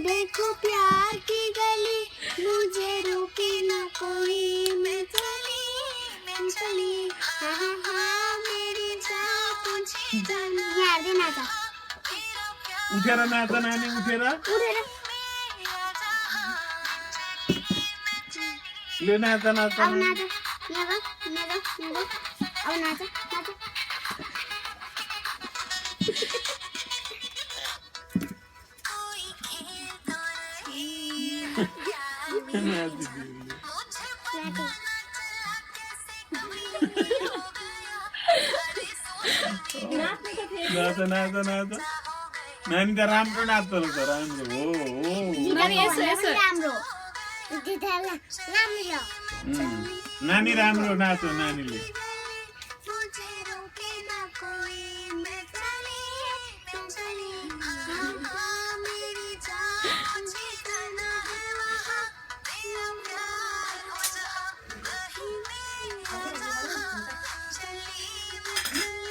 देखो प्यार की गली मुझे रोके ना कोई मैं चली हाँ मेरी जान तुझे जानी यार दे नाचा उठेर नाचा नानी उठेर ले नाचा नाचा अब नाचा अब नाचा नाचा नाचा नाचा नानी त राम्रो नाच्दो रहेछ राम्रो हो राम्रो नानी राम्रो नाच्यो नानीले